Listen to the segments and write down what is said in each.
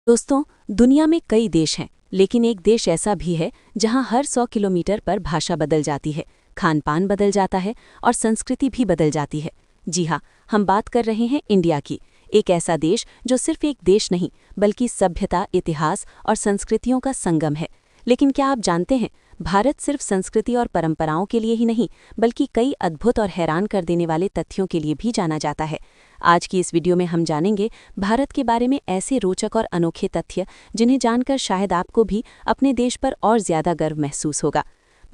दोस्तों, दुनिया में कई देश हैं, लेकिन एक देश ऐसा भी है जहां हर 100 किलोमीटर पर भाषा बदल जाती है, खान पान बदल जाता है और संस्कृति भी बदल जाती है। जी हाँ, हम बात कर रहे हैं इंडिया की। एक ऐसा देश जो सिर्फ एक देश नहीं, बल्कि सभ्यता, इतिहास और संस्कृतियों का संगम है। लेकिन क्या आप जानते हैं, भारत सिर्फ संस्कृति और परंपराओं के लिए ही नहीं, बल्कि कई अद्भुत और हैरान कर देने वाले तथ्यों के लिए भी जाना जाता है। आज की इस वीडियो में हम जानेंगे भारत के बारे में ऐसे रोचक और अनोखे तथ्य, जिन्हें जानकर शायद आपको भी अपने देश पर और ज्यादा गर्व महसूस होगा।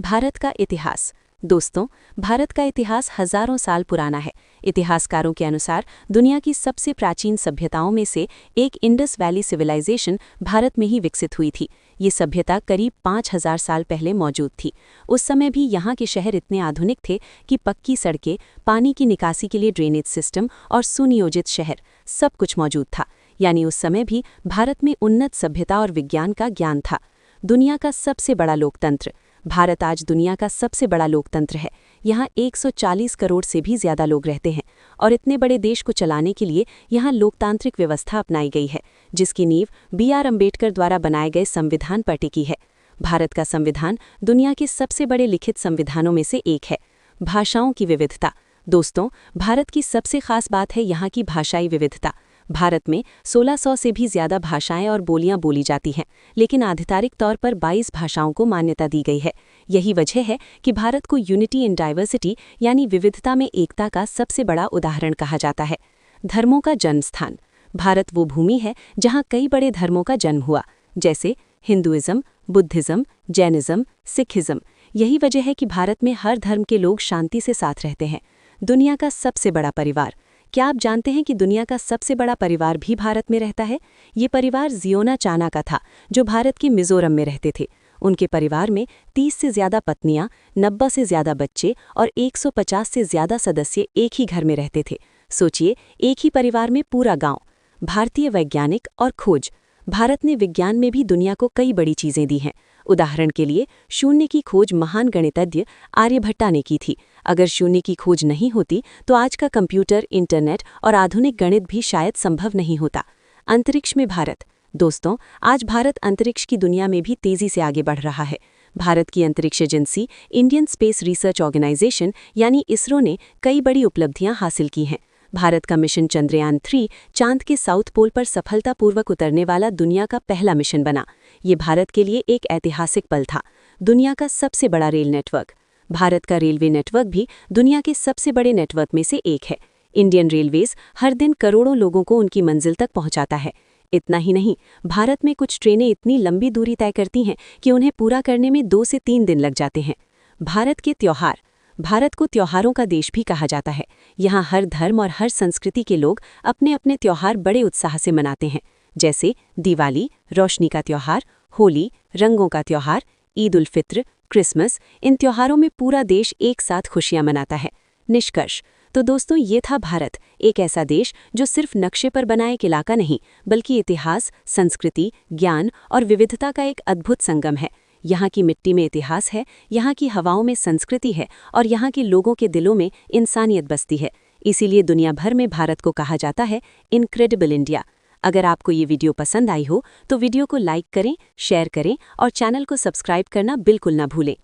भारत का इतिहास। दोस्तों, भारत का इतिहास हजारों साल पुराना है। इतिहासकारों के अनुसार दुनिया की सबसे प्राचीन सभ्यताओं में से एक इंडस वैली सिविलाइजेशन भारत में ही विकसित हुई थी। ये सभ्यता करीब 5000 साल पहले मौजूद थी। उस समय भी यहाँ के शहर इतने आधुनिक थे कि पक्की सड़कें, पानी की निकासी के लिए ड्रेनेज सिस्टम और सुनियोजित शहर, सब कुछ मौजूद था। यानी उस समय भी भारत में उन्नत सभ्यता और विज्ञान का ज्ञान था। दुनिया का सबसे बड़ा लोकतंत्र। भारत आज दुनिया का सबसे बड़ा लोकतंत्र है। यहाँ 140 करोड़ से भी ज्यादा लोग रहते हैं और इतने बड़े देश को चलाने के लिए यहाँ लोकतांत्रिक व्यवस्था अपनाई गई है, जिसकी नींव B.R. अम्बेडकर द्वारा बनाए गए संविधान पर टिकी है। भारत का संविधान दुनिया के सबसे बड़े लिखित संविधानों में से एक है। भाषाओं की विविधता। दोस्तों, भारत की सबसे खास बात है यहाँ की भाषाई विविधता। भारत में 1600 से भी ज्यादा भाषाएं और बोलियां बोली जाती हैं, लेकिन आधिकारिक तौर पर 22 भाषाओं को मान्यता दी गई है। यही वजह है कि भारत को यूनिटी इन डाइवर्सिटी यानी विविधता में एकता का सबसे बड़ा उदाहरण कहा जाता है। धर्मों का जन्म स्थान। भारत वो भूमि है जहां कई बड़े धर्मों का जन्म हुआ, जैसे हिंदुइज्म, बुद्धिज्म, जैनिज्म, सिखिज्म। यही वजह है कि भारत में हर धर्म के लोग शांति से साथ रहते हैं। दुनिया का सबसे बड़ा परिवार। क्या आप जानते हैं कि दुनिया का सबसे बड़ा परिवार भी भारत में रहता है? ये परिवार जियोना चाना का था, जो भारत के मिजोरम में रहते थे। उनके परिवार में 30 से ज्यादा पत्नियां, 90 से ज्यादा बच्चे और 150 से ज्यादा सदस्य एक ही घर में रहते थे। सोचिए, एक ही परिवार में पूरा गांव। भारतीय वैज्ञानिक और खोज। भारत ने विज्ञान में भी दुनिया को कई बड़ी चीजें दी हैं। उदाहरण के लिए, शून्य की खोज महान गणितज्ञ आर्यभट्टा ने की थी। अगर शून्य की खोज नहीं होती तो आज का कंप्यूटर, इंटरनेट और आधुनिक गणित भी शायद संभव नहीं होता। अंतरिक्ष में भारत। दोस्तों, आज भारत अंतरिक्ष की दुनिया में भी तेजी से आगे बढ़ रहा है। भारत की अंतरिक्ष agency Indian space research organisation यानी इसरो ने कई बड़ी उपलब्धियां हासिल की हैं। भारत का मिशन चंद्रयान 3 चांद के साउथ पोल पर सफलतापूर्वक उतरने वाला दुनिया का पहला मिशन बना। ये भारत के लिए एक ऐतिहासिक पल था। दुनिया का सबसे बड़ा रेल नेटवर्क। भारत का रेलवे नेटवर्क भी दुनिया के सबसे बड़े नेटवर्क में से एक है। इंडियन रेलवेज हर दिन करोड़ों लोगों को उनकी मंजिल तक पहुंचाता है। इतना ही नहीं, भारत में कुछ ट्रेनें इतनी लंबी दूरी तय करती हैं कि उन्हें पूरा करने में 2 से 3 दिन लग जाते हैं। भारत के त्योहार। भारत को त्योहारों का देश भी कहा जाता है। यहाँ हर धर्म और हर संस्कृति के लोग अपने अपने त्योहार बड़े उत्साह से मनाते हैं, जैसे दिवाली, रोशनी का त्योहार, होली, रंगों का त्योहार, ईद उल फित्र, क्रिसमस। इन त्योहारों में पूरा देश एक साथ खुशियां मनाता है। निष्कर्ष। तो दोस्तों, ये था भारत, एक ऐसा देश जो सिर्फ नक्शे पर बना एक इलाका नहीं, बल्कि इतिहास, संस्कृति, ज्ञान और विविधता का एक अद्भुत संगम है। यहाँ की मिट्टी में इतिहास है, यहाँ की हवाओं में संस्कृति है और यहाँ के लोगों के दिलों में इंसानियत बसती है। इसीलिए दुनिया भर में भारत को कहा जाता है इनक्रेडिबल इंडिया। अगर आपको ये वीडियो पसंद आई हो तो वीडियो को लाइक करें, शेयर करें और चैनल को सब्सक्राइब करना बिल्कुल ना भूलें।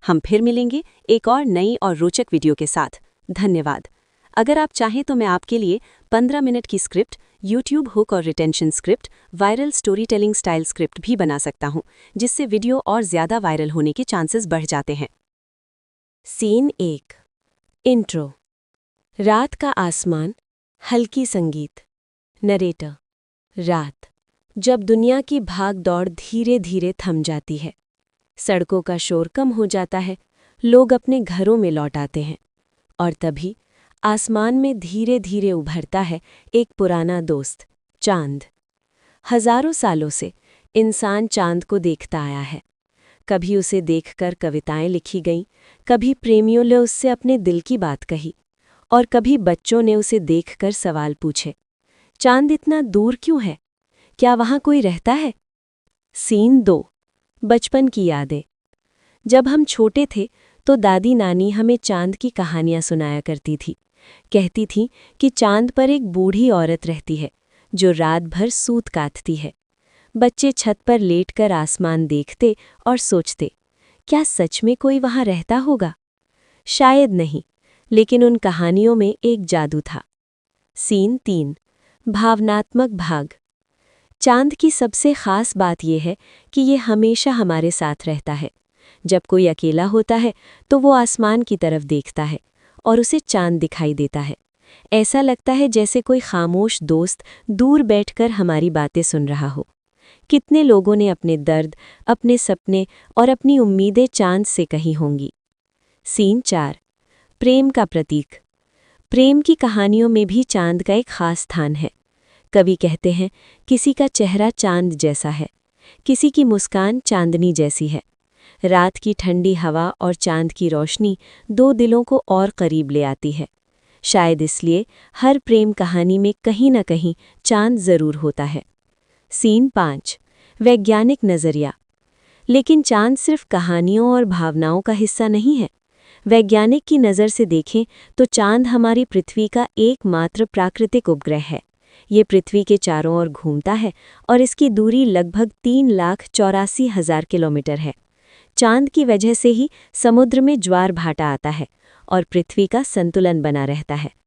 हम फिर मिलेंगे एक और नई और रोचक वीडियो के साथ। धन्यवाद। अगर आप चाहें तो मैं आपके लिए 15 मिनट की स्क्रिप्ट, यूट्यूब हुक और retention script, viral story telling style script भी बना सकता हूं, जिससे वीडियो और ज्यादा वायरल होने के चांसेस बढ़ जाते हैं। सीन 1। इंट्रो। रात का आसमान, हल्की संगीत। नरेटर। रात, जब दुनिया की भाग दौड़ धीरे धीरे थम जाती है, सड़कों का शोर कम हो जाता है, लोग अपने घरों में लौट आते हैं, और तभी आसमान में धीरे धीरे उभरता है एक पुराना दोस्त, चांद। हजारों सालों से इंसान चांद को देखता आया है। कभी उसे देखकर कविताएं लिखी गईं, कभी प्रेमियों ने उससे अपने दिल की बात कही, और कभी बच्चों ने उसे देखकर सवाल पूछे, चांद इतना दूर क्यों है? क्या वहां कोई रहता है? सीन 2। बचपन की यादें। जब हम छोटे थे तो दादी नानी हमें चांद की कहानियां सुनाया करती थी। कहती थी कि चांद पर एक बूढ़ी औरत रहती है जो रात भर सूत काटती है। बच्चे छत पर लेटकर आसमान देखते और सोचते, क्या सच में कोई वहां रहता होगा? शायद नहीं, लेकिन उन कहानियों में एक जादू था। सीन 3, भावनात्मक भाग। चांद की सबसे खास बात यह है कि ये हमेशा हमारे साथ रहता है। जब कोई अकेला होता है तो वो आसमान की तरफ देखता है और उसे चांद दिखाई देता है। ऐसा लगता है जैसे कोई खामोश दोस्त दूर बैठकर हमारी बातें सुन रहा हो। कितने लोगों ने अपने दर्द, अपने सपने और अपनी उम्मीदें चांद से कही होंगी। सीन 4, प्रेम का प्रतीक। प्रेम की कहानियों में भी चांद का एक खास स्थान है। कवि कहते हैं, किसी का चेहरा चांद जैसा है, किसी की मुस्कान चांदनी जैसी है। रात की ठंडी हवा और चांद की रोशनी दो दिलों को और करीब ले आती है। शायद इसलिए हर प्रेम कहानी में कहीं न कहीं चांद जरूर होता है। सीन 5, वैज्ञानिक नज़रिया। लेकिन चांद सिर्फ कहानियों और भावनाओं का हिस्सा नहीं है। वैज्ञानिक की नज़र से देखें तो चांद हमारी पृथ्वी का एकमात्र प्राकृतिक उपग्रह है। ये पृथ्वी के चारों ओर घूमता है और इसकी दूरी लगभग 3,84,000 किलोमीटर है। चांद की वजह से ही समुद्र में ज्वार भाटा आता है और पृथ्वी का संतुलन बना रहता है।